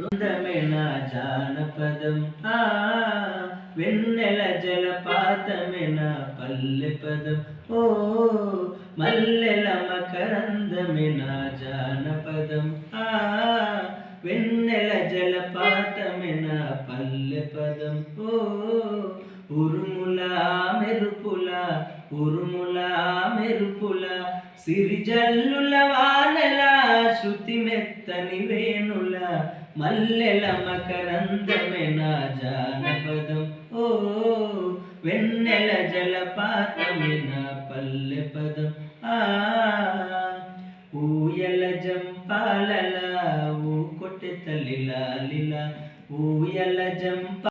అందమైన జానపదం వెన్నెల జలపాతమైన పల్లె పదం ఉరుముల మెరుపుల అందమైన జానపదం వెన్నెల జలపాతమైన పల్లె పదం ఓ మల్లెల మకరందమైన జానపదం వెన్నెల జలపాతమైన పల్లె పదం ఓ ఉరుముల మెరుపుల ఉరుముల మెరుపుల సిరిజల్లుల వానల శృతి మెత్తని వేణుల మల్లెల మకరందమైన జానపదం ఓ వెన్నెల జలపాతమైన పల్లె పదం